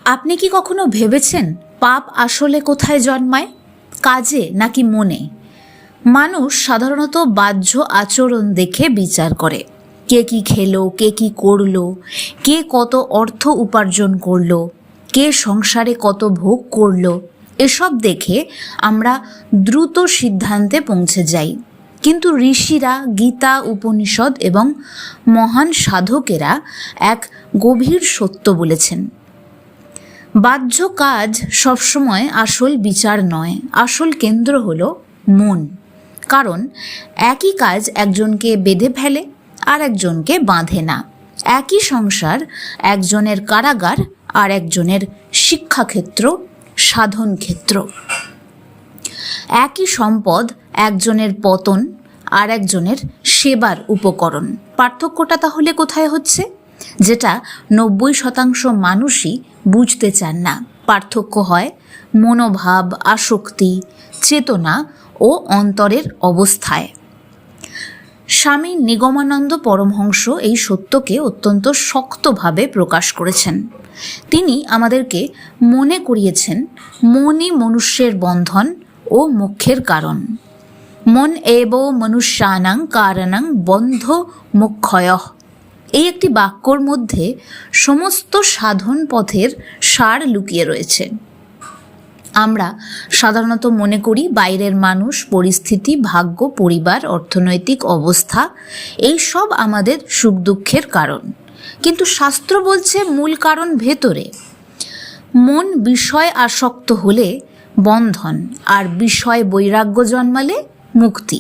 আপনি কি কখনো ভেবেছেন পাপ আসলে কোথায় জন্মায়, কাজে নাকি মনে? মানুষ সাধারণত বাহ্য আচরণ দেখে বিচার করে। কে কি খেলো, কে কি করলো, কে কত অর্থ উপার্জন করলো, কে সংসারে কত ভোগ করলো, এসব দেখে আমরা দ্রুত সিদ্ধান্তে পৌঁছে যাই। কিন্তু ঋষিরা, গীতা, উপনিষদ এবং মহান সাধকেরা এক গভীর সত্য বলেছেন। বাহ্য কাজ সবসময় আসল বিচার নয়, আসল কেন্দ্র হলো মন। কারণ একই কাজ একজনকে বেঁধে ফেলে আর একজনকে বাঁধে না। একই সংসার একজনের কারাগার আর একজনের শিক্ষাক্ষেত্র, সাধন ক্ষেত্র। একই সম্পদ একজনের পতন আর একজনের সেবার উপকরণ। পার্থক্যটা তাহলে কোথায় হচ্ছে? যেটা 90% মানুষই বুঝতে চান না। পার্থক্য হয় মনোভাব, আসক্তি, চেতনা ও অন্তরের অবস্থায়। স্বামী নিগমানন্দ পরমহংস এই সত্যকে অত্যন্ত শক্তভাবে প্রকাশ করেছেন। তিনি আমাদেরকে মনে করিয়েছেন মনই মনুষ্যের বন্ধন ও মোক্ষের কারণ। মন এব মনুষ্যানাং কারণং বন্ধ মোক্ষয়ঃ। এই একটি বাক্যর মধ্যে সমস্ত সাধন পথের সার লুকিয়ে রয়েছে। আমরা সাধারণত মনে করি বাইরের মানুষ, পরিস্থিতি, ভাগ্য, পরিবার, অর্থনৈতিক অবস্থা এই সব আমাদের সুখ দুঃখের কারণ। কিন্তু শাস্ত্র বলছে মূল কারণ ভেতরে। মন বিষয় আসক্ত হলে বন্ধন, আর বিষয় বৈরাগ্য জন্মালে মুক্তি।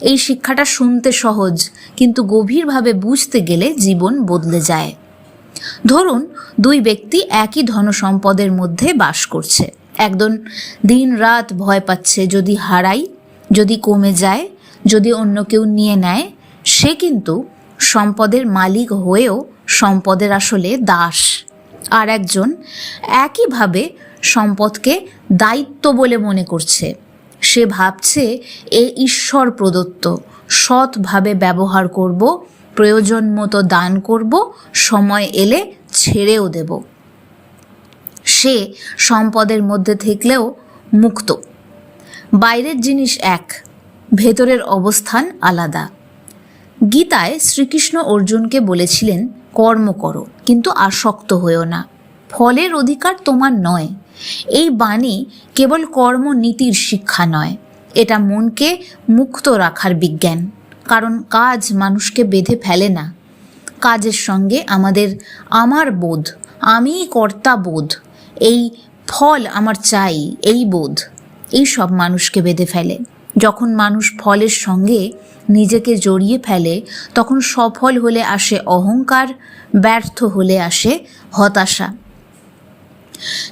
এই শিক্ষাটা শুনতে সহজ, কিন্তু গভীরভাবে বুঝতে গেলে জীবন বদলে যায়। ধরুন, দুই ব্যক্তি একই ধনসম্পদের মধ্যে বাস করছে। একজন দিন রাত ভয় পাচ্ছে, যদি হারাই, যদি কমে যায়, যদি অন্য কেউ নিয়ে নেয়। সে কিন্তু সম্পদের মালিক হয়েও সম্পদের আসলে দাস। আর একজন একইভাবে সম্পদকে দায়িত্ব বলে মনে করছে। সে ভাবছে এ ঈশ্বর প্রদত্ত, সৎভাবে ব্যবহার করব, প্রয়োজন মতো দান করব, সময় এলে ছেড়েও দেব। সে সম্পদের মধ্যে থাকলেও মুক্ত। বাইরের জিনিস এক, ভেতরের অবস্থান আলাদা। গীতায় শ্রীকৃষ্ণ অর্জুনকে বলেছিলেন, কর্ম করো কিন্তু আসক্ত হয়েও না, ফলের অধিকার তোমার নয়। এই বাণী কেবল কর্মনীতির শিক্ষা নয়, এটা মনকে মুক্ত রাখার বিজ্ঞান। কারণ কাজ মানুষকে বেঁধে ফেলে না। কাজের সঙ্গে আমাদের আমার বোধ, আমিই কর্তা বোধ, এই ফল আমার চাই এই বোধ, এই সব মানুষকে বেঁধে ফেলে। যখন মানুষ ফলের সঙ্গে নিজেকে জড়িয়ে ফেলে, তখন সফল হলে আসে অহংকার, ব্যর্থ হলে আসে হতাশা।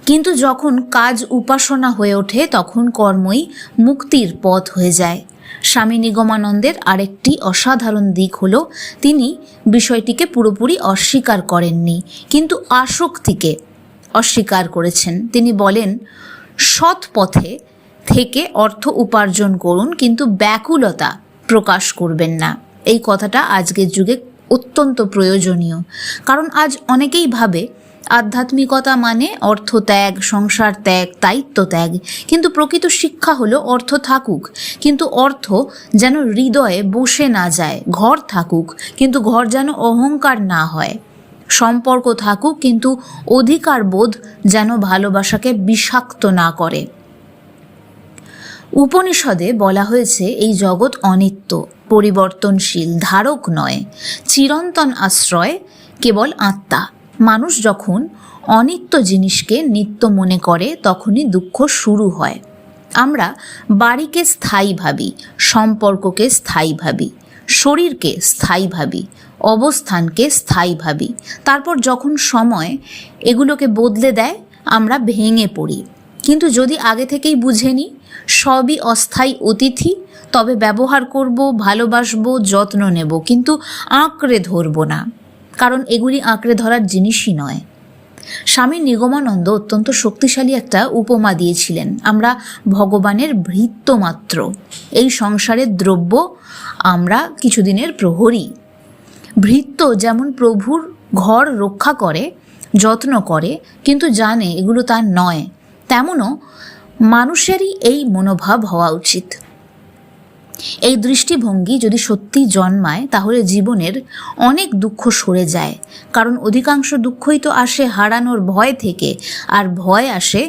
কিন্তু যখন কাজ উপাসনা হয়ে ওঠে, তখন কর্মই মুক্তির পথ হয়ে যায়। স্বামী নিগমানন্দের আরেকটি অসাধারণ দিক হলো, তিনি বিষয়টিকে পুরোপুরি অস্বীকার করেননি, কিন্তু আসক্তিকে অস্বীকার করেছেন। তিনি বলেন, সৎ পথে থেকে অর্থ উপার্জন করুন, কিন্তু ব্যাকুলতা প্রকাশ করবেন না। এই কথাটা আজকের যুগে অত্যন্ত প্রয়োজনীয়। কারণ আজ অনেকেই ভাবে আধ্যাত্মিকতা মানে অর্থ ত্যাগ, সংসার ত্যাগ, দায়িত্ব ত্যাগ। কিন্তু প্রকৃত শিক্ষা হলো অর্থ থাকুক, কিন্তু অর্থ যেন হৃদয়ে বসে না যায়। ঘর থাকুক, কিন্তু ঘর যেন অহংকার না হয়। সম্পর্ক থাকুক, কিন্তু অধিকার বোধ যেন ভালোবাসাকে বিষাক্ত না করে। উপনিষদে বলা হয়েছে, এই জগৎ অনিত্য, পরিবর্তনশীল, ধারক নয়, চিরন্তন আশ্রয় কেবল আত্মা। মানুষ যখন অনিত্য জিনিসকে নিত্য মনে করে, তখনই দুঃখ শুরু হয়। আমরা বাড়িকে স্থায়ী ভাবি, সম্পর্ককে স্থায়ী ভাবি, শরীরকে স্থায়ী ভাবি, অবস্থানকে স্থায়ী ভাবি। তারপর যখন সময় এগুলোকে বদলে দেয়, আমরা ভেঙে পড়ি। কিন্তু যদি আগে থেকেই বুঝে নিই সবই অস্থায়ী অতিথি, তবে ব্যবহার করব, ভালোবাসবো, যত্ন নেব, কিন্তু আঁকড়ে ধরব না। কারণ এগুলি আঁকড়ে ধরার জিনিসই নয়। স্বামী নিগমানন্দ অত্যন্ত শক্তিশালী একটা উপমা দিয়েছিলেন। আমরা ভগবানের ভৃত্য মাত্র, এই সংসারের দ্রব্য আমরা কিছুদিনের প্রহরী। ভৃত্য যেমন প্রভুর ঘর রক্ষা করে, যত্ন করে, কিন্তু জানে এগুলো তার নয়, তেমনও মানুষেরই এই মনোভাব হওয়া উচিত। এই দৃষ্টিভঙ্গি যদি সত্যি জন্মায় তাহলে জীবনের অনেক দুঃখ সরে যায়, কারণ অধিকাংশ দুঃখই তো আসে হারানোর ভয় থেকে, আর ভয় আসে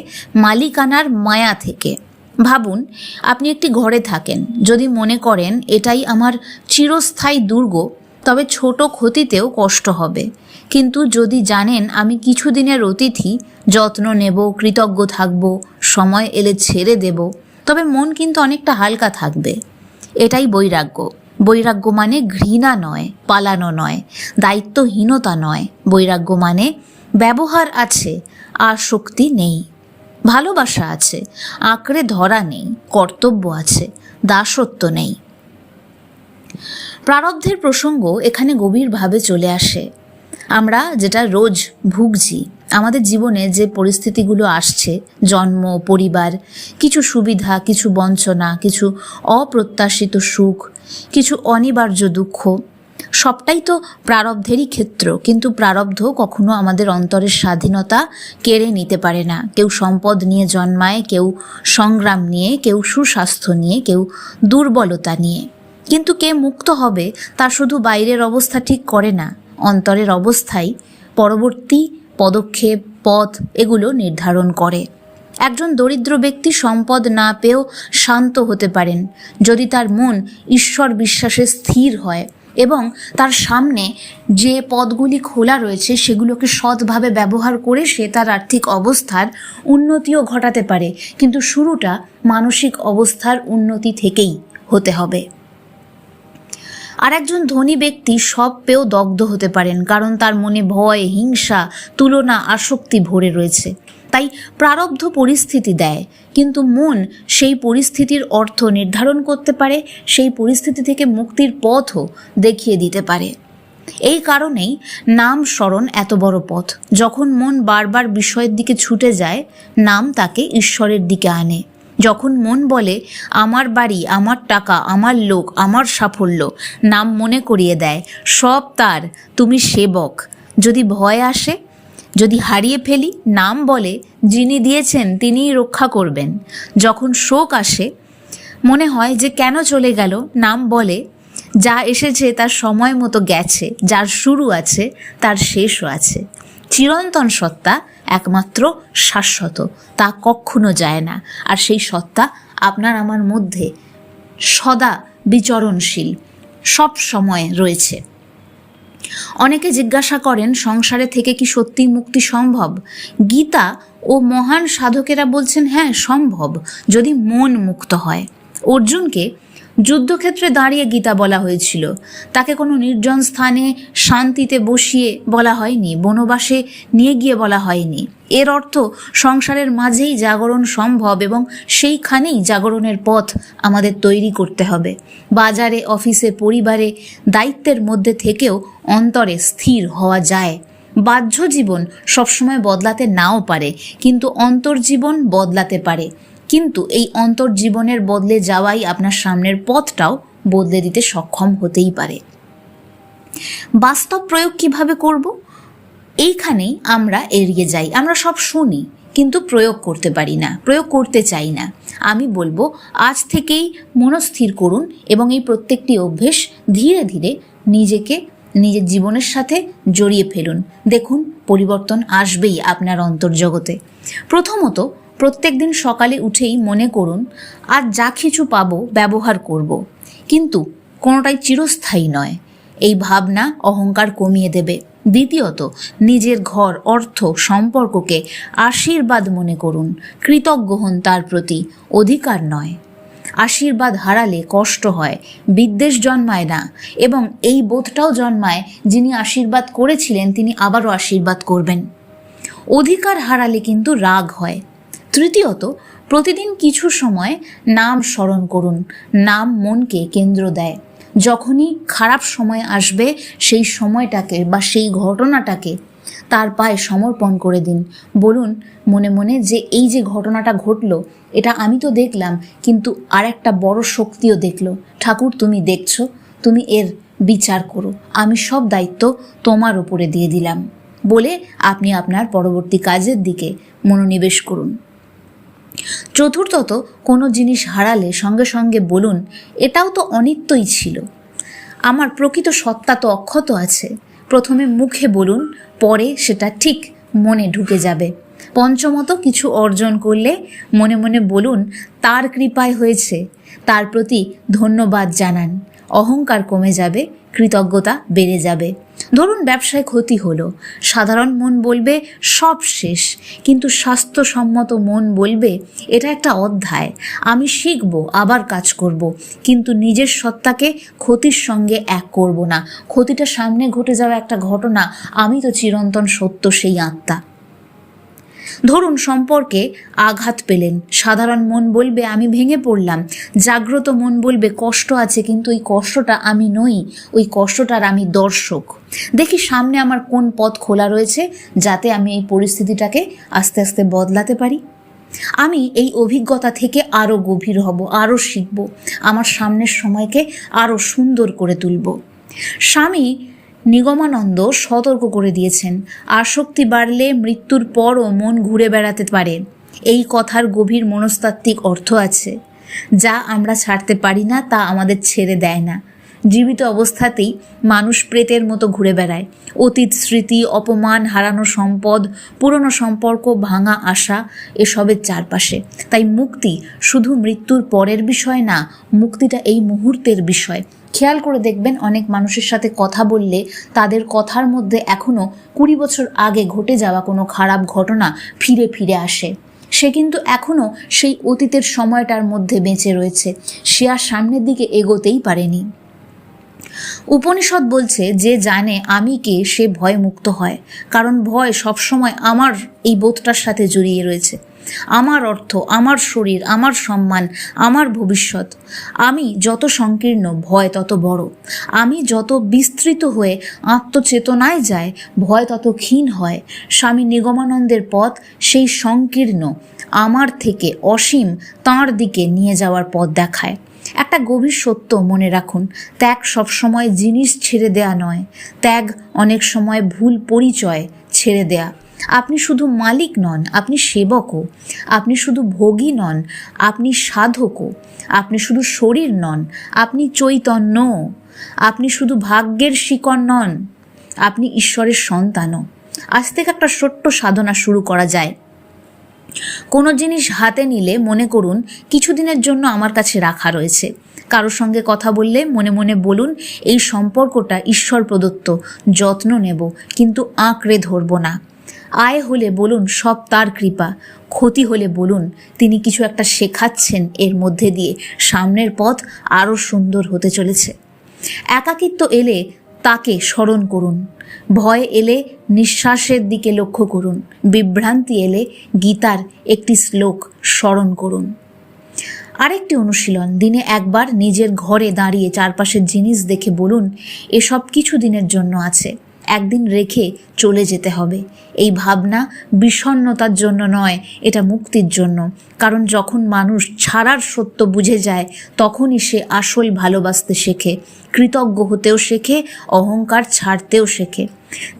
মালিকানার মায়া থেকে। ভাবুন, আপনি একটি ঘরে থাকেন, যদি মনে করেন এটাই আমার চিরস্থায়ী দুর্গ, তবে ছোট ক্ষতিতেও কষ্ট হবে। কিন্তু যদি জানেন আমি কিছুদিনের অতিথি, যত্ন নেব, কৃতজ্ঞ থাকব, সময় এলে ছেড়ে দেব, তবে মন কিন্তু অনেকটা হালকা থাকবে। এটাই বৈরাগ্য। বৈরাগ্য মানে ঘৃণা নয়, পালানো নয়, দায়িত্বহীনতা নয়। বৈরাগ্য মানে ব্যবহার আছে, আসক্তি নেই, ভালোবাসা আছে, আঁকড়ে ধরা নেই, কর্তব্য আছে, দাসত্ব নেই। প্রারব্ধের প্রসঙ্গ এখানে গভীরভাবে চলে আসে। আমরা যেটা রোজ ভুগছি, আমাদের জীবনে যে পরিস্থিতিগুলো আসছে, জন্ম, পরিবার, কিছু সুবিধা, কিছু বঞ্চনা, কিছু অপ্রত্যাশিত সুখ, কিছু অনিবার্য দুঃখ, সবটাই তো প্রারব্ধেরই ক্ষেত্র। কিন্তু প্রারব্ধ কখনো আমাদের অন্তরের স্বাধীনতা কেড়ে নিতে পারে না। কেউ সম্পদ নিয়ে জন্মায়, কেউ সংগ্রাম নিয়ে, কেউ সুস্বাস্থ্য নিয়ে, কেউ দুর্বলতা নিয়ে। কিন্তু কে মুক্ত হবে তা শুধু বাইরের অবস্থা ঠিক করে না, অন্তরের অবস্থাই পরবর্তী পদক্ষেপ, পথ এগুলো নির্ধারণ করে। একজন দরিদ্র ব্যক্তি সম্পদ না পেয়েও শান্ত হতে পারেন যদি তার মন ঈশ্বর বিশ্বাসে স্থির হয় এবং তার সামনে যে পথগুলি খোলা রয়েছে সেগুলোকে সৎভাবে ব্যবহার করে সে তার আর্থিক অবস্থার উন্নতিও ঘটাতে পারে। কিন্তু শুরুটা মানসিক অবস্থার উন্নতি থেকেই হতে হবে। আর একজন ধনী ব্যক্তি সব পেয়েও দগ্ধ হতে পারেন, কারণ তার মনে ভয়, হিংসা, তুলনা, আসক্তি ভরে রয়েছে। তাই প্রারব্ধ পরিস্থিতি দেয়, কিন্তু মন সেই পরিস্থিতির অর্থ নির্ধারণ করতে পারে, সেই পরিস্থিতি থেকে মুক্তির পথও দেখিয়ে দিতে পারে। এই কারণেই নাম স্মরণ এত বড় পথ। যখন মন বারবার বিষয়ের দিকে ছুটে যায়, নাম তাকে ঈশ্বরের দিকে আনে। যখন মন বলে আমার বাড়ি, আমার টাকা, আমার লোক, আমার সাফল্য, নাম মনে করিয়ে দেয় সব তার, তুমি সেবক। যদি ভয় আসে, যদি হারিয়ে ফেলি, নাম বলে যিনি দিয়েছেন তিনিই রক্ষা করবেন। যখন শোক আসে, মনে হয় যে কেন চলে গেল, নাম বলে যা এসেছে তার সময় মতো গেছে, যার শুরু আছে তার শেষও আছে। চিরন্তন সত্তা একমাত্র শাশ্বত, তা কখনো যায় না। আর সেই সত্তা আপনার আমার মধ্যে সদা বিচরণশীল, সব সময় রয়েছে। অনেকে জিজ্ঞাসা করেন সংসারে থেকে কি সত্যি মুক্তি সম্ভব? গীতা ও মহান সাধকেরা বলছেন হ্যাঁ, সম্ভব, যদি মন মুক্ত হয়। অর্জুনকে যুদ্ধক্ষেত্রে দাঁড়িয়ে গীতা বলা হয়েছিল, তাকে কোনো নির্জন স্থানে শান্তিতে বসিয়ে বলা হয়নি, বনবাসে নিয়ে গিয়ে বলা হয়নি। এর অর্থ সংসারের মাঝেই জাগরণ সম্ভব এবং সেইখানেই জাগরণের পথ আমাদের তৈরি করতে হবে। বাজারে, অফিসে, পরিবারে, দায়িত্বের মধ্যে থেকেও অন্তরে স্থির হওয়া যায়। বাহ্য জীবন সবসময় বদলাতে নাও পারে, কিন্তু অন্তর্জীবন বদলাতে পারে। কিন্তু এই অন্তর্জীবনের বদলে যাওয়াই আপনার সামনের পথটাও বদলে দিতে সক্ষম হতেই পারে। বাস্তব প্রয়োগ কিভাবে করব? এইখানেই আমরা এড়িয়ে যাই। আমরা সব শুনি কিন্তু প্রয়োগ করতে পারি না, প্রয়োগ করতে চাই না। আমি বলবো আজ থেকেই মনস্থির করুন এবং এই প্রত্যেকটি অভ্যেস ধীরে ধীরে নিজের জীবনের সাথে জড়িয়ে ফেলুন। দেখুন পরিবর্তন আসবেই আপনার অন্তর্জগতে। প্রথমত, প্রত্যেক দিন সকালে উঠেই মনে করুন আজ যা কিছু পাবো ব্যবহার করব, কিন্তু কোনোটাই চিরস্থায়ী নয়। এই ভাবনা অহংকার কমিয়ে দেবে। দ্বিতীয়ত, নিজের ঘর, অর্থ, সম্পর্ককে আশীর্বাদ মনে করুন, কৃতজ্ঞ হন তার প্রতি, অধিকার নয়। আশীর্বাদ হারালে কষ্ট হয়, বিদ্বেষ জন্মায় না, এবং এই বোধটাও জন্মায় যিনি আশীর্বাদ করেছিলেন তিনি আবারও আশীর্বাদ করবেন। অধিকার হারালে কিন্তু রাগ হয়। তৃতীয়ত, প্রতিদিন কিছু সময় নাম স্মরণ করুন। নাম মনকে কেন্দ্র দেয়। যখনই খারাপ সময় আসবে সেই সময়টাকে বা সেই ঘটনাটাকে তার পায়ে সমর্পণ করে দিন। বলুন মনে মনে যে এই যে ঘটনাটা ঘটলো এটা আমি তো দেখলাম, কিন্তু আর একটা বড় শক্তিও দেখলো। ঠাকুর তুমি দেখছো, তুমি এর বিচার করো, আমি সব দায়িত্ব তোমার উপরে দিয়ে দিলাম। বলে আপনি আপনার পরবর্তী কাজের দিকে মনোনিবেশ করুন। চতুর্থত, কোনো জিনিস হারালে সঙ্গে সঙ্গে বলুন, এটাও তো অনিত্যই ছিল, আমার প্রকৃত সত্তা তো অক্ষত আছে। প্রথমে মুখে বলুন, পরে সেটা ঠিক মনে ঢুকে যাবে। পঞ্চমত, কিছু অর্জন করলে মনে মনে বলুন, তার কৃপায় হয়েছে, তার প্রতি ধন্যবাদ জানান। অহংকার কমে যাবে, কৃতজ্ঞতা বেড়ে যাবে। ধরুন ব্যবসায় ক্ষতি হলো, সাধারণ মন বলবে সব শেষ, কিন্তু স্বাস্থ্যসম্মত মন বলবে এটা একটা অধ্যায়, আমি শিখব, আবার কাজ করব, কিন্তু নিজের সত্তাকে ক্ষতির সঙ্গে এক করব না। ক্ষতিটা সামনে ঘটে যাওয়া একটা ঘটনা, আমি তো চিরন্তন সত্য, সেই আত্মা। ধরুন সম্পর্কে আঘাত পেলেন, সাধারণ মন বলবে আমি ভেঙে পড়লাম, জাগ্রত মন বলবে কষ্ট আছে, কিন্তু ওই কষ্টটা আমি নই, ওই কষ্টটার আমি দর্শক। দেখি সামনে আমার কোন পথ খোলা রয়েছে, যাতে আমি এই পরিস্থিতিটাকে আস্তে আস্তে বদলাতে পারি। আমি এই অভিজ্ঞতা থেকে আরও গভীর হব, আরও শিখব, আমার সামনের সময়কে আরও সুন্দর করে তুলব। স্বামী নিগমানন্দ সতর্ক করে দিয়েছেন, আসক্তি বাড়লে মৃত্যুর পরও মন ঘুরে বেড়াতে পারে। এই কথার গভীর মনস্তাত্ত্বিক অর্থ আছে। যা আমরা ছাড়তে পারি না তা আমাদের ছেড়ে দেয় না। জীবিত অবস্থাতেই মানুষ প্রেতের মতো ঘুরে বেড়ায়। অতীত স্মৃতি, অপমান, হারানো সম্পদ, পুরনো সম্পর্ক, ভাঙা আশা, এসবের চারপাশে। তাই মুক্তি শুধু মৃত্যুর পরের বিষয় না, মুক্তিটা এই মুহূর্তের বিষয়। খেয়াল করে দেখবেন, অনেক মানুষের সাথে কথা বললে তাদের কথার মধ্যে এখনও 20 বছর আগে ঘটে যাওয়া কোনো খারাপ ঘটনা ফিরে ফিরে আসে। সে কিন্তু এখনও সেই অতীতের সময়টার মধ্যে বেঁচে রয়েছে, সে আর সামনের দিকে এগোতেই পারেনি। উপনিষদ বলছে, যে জানে আমি কে সে ভয় মুক্ত হয়, কারণ ভয় সবসময় আমার এই বোধটার সাথে জড়িয়ে রয়েছে। আমার অর্থ, আমার শরীর, আমার সম্মান, আমার ভবিষ্যৎ। আমি যত সংকীর্ণ, ভয় তত বড়। আমি যত বিস্তৃত হয়ে আত্মচেতনায় যায়, ভয় তত ক্ষীণ হয়। স্বামী নিগমানন্দের পথ সেই সংকীর্ণ আমার থেকে অসীম তাঁর দিকে নিয়ে যাওয়ার পথ দেখায়। একটা গভীর সত্য মনে রাখুন, ত্যাগ সবসময় জিনিস ছেড়ে দেয়া নয়, ত্যাগ অনেক সময় ভুল পরিচয় ছেড়ে দেয়া। আপনি শুধু মালিক নন, আপনি সেবকও। আপনি শুধু ভোগী নন, আপনি সাধকও। আপনি শুধু শরীর নন, আপনি চৈতন্য। আপনি শুধু ভাগ্যের শিকড় নন, আপনি ঈশ্বরের সন্তানও। আজ থেকে একটা ছোট্ট সাধনা শুরু করা যায়। কোনো জিনিস হাতে নিলে মনে করুন কিছুদিনের জন্য আমার কাছে রাখা রয়েছে। কারোর সঙ্গে কথা বললে মনে মনে বলুন, এই সম্পর্কটা ঈশ্বর প্রদত্ত, যত্ন নেব, কিন্তু আঁকড়ে ধরব না। আয় হলে বলুন সব তার কৃপা, ক্ষতি হলে বলুন তিনি কিছু একটা শেখাচ্ছেন, এর মধ্যে দিয়ে সামনের পথ আরও সুন্দর হতে চলেছে। একাকিত্ব এলে তাকে স্মরণ করুন, ভয় এলে নিঃশ্বাসের দিকে লক্ষ্য করুন, বিভ্রান্তি এলে গীতার একটি শ্লোক স্মরণ করুন। আরেকটি অনুশীলন, দিনে একবার নিজের ঘরে দাঁড়িয়ে চারপাশের জিনিস দেখে বলুন, এসব কিছু দিনের জন্য আছে, একদিন রেখে চলে যেতে হবে। এই ভাবনা বিষণ্ণতার জন্য নয়, এটা মুক্তির জন্য। কারণ যখন মানুষ ছাড়ার সত্য বুঝে যায়, তখনই সে আসল ভালোবাসতে শেখে, কৃতজ্ঞ হতেও শেখে, অহংকার ছাড়তেও শেখে।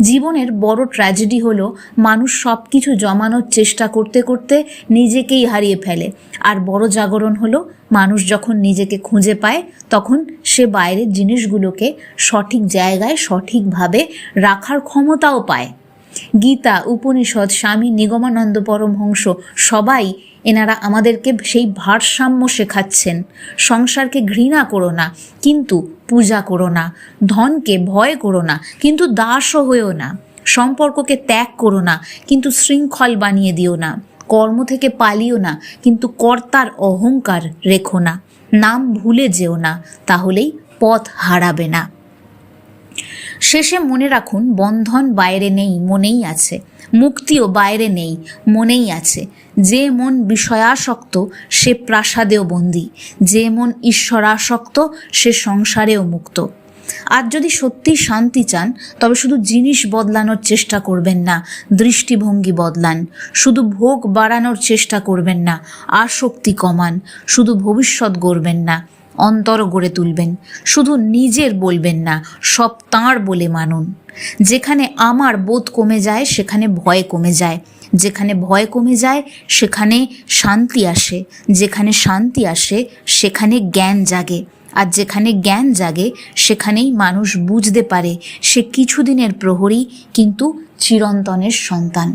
জীবনের বড় ট্র্যাজেডি হলো মানুষ সব কিছু জমানোর চেষ্টা করতে করতে নিজেকেই হারিয়ে ফেলে। আর বড় জাগরণ হলো মানুষ যখন নিজেকে খুঁজে পায়, তখন সে বাইরের জিনিসগুলোকে সঠিক জায়গায় সঠিকভাবে রাখার ক্ষমতাও পায়। গীতা, উপনিষদ, স্বামী নিগমানন্দ পরমহংস, সবাই এনারা আমাদেরকে সেই ভারসাম্য শেখাচ্ছেন। সংসারকে ঘৃণা করো না, কিন্তু পূজা করো না। ধনকে ভয় করো না, কিন্তু দাসও হয়েও না। সম্পর্ককে ত্যাগ করো না, কিন্তু শৃঙ্খল বানিয়ে দিও না। কর্ম থেকে পালিও না, কিন্তু কর্তার অহংকার রেখো না। নাম ভুলে যেও না, তাহলেই পথ হারাবে না। শেষে মনে রাখুন, বন্ধন বাইরে নেই, মনেই আছে। মুক্তিও বাইরে নেই, মনেই আছে। যে মন বিষয়াসক্ত সে প্রাসাদেও বন্দী, যে মন ঈশ্বরাসক্ত সে সংসারেও মুক্ত। আর যদি সত্যি শান্তি চান, তবে শুধু জিনিস বদলানোর চেষ্টা করবেন না, দৃষ্টিভঙ্গি বদলান। শুধু ভোগ বাড়ানোর চেষ্টা করবেন না, আসক্তি কমান। শুধু ভবিষ্যৎ গড়বেন না, অন্তর গড়ে তুলবেন। শুধু নিজের বলবেন না, সব তাঁর বলে মানুন। যেখানে আমার বোধ কমে যায় সেখানে ভয় কমে যায়, যেখানে ভয় কমে যায় সেখানে শান্তি আসে, যেখানে শান্তি আসে সেখানে জ্ঞান জাগে, আর যেখানে জ্ঞান জাগে সেখানেই মানুষ বুঝতে পারে সে কিছুদিনের প্রহরী কিন্তু চিরন্তনের সন্তান।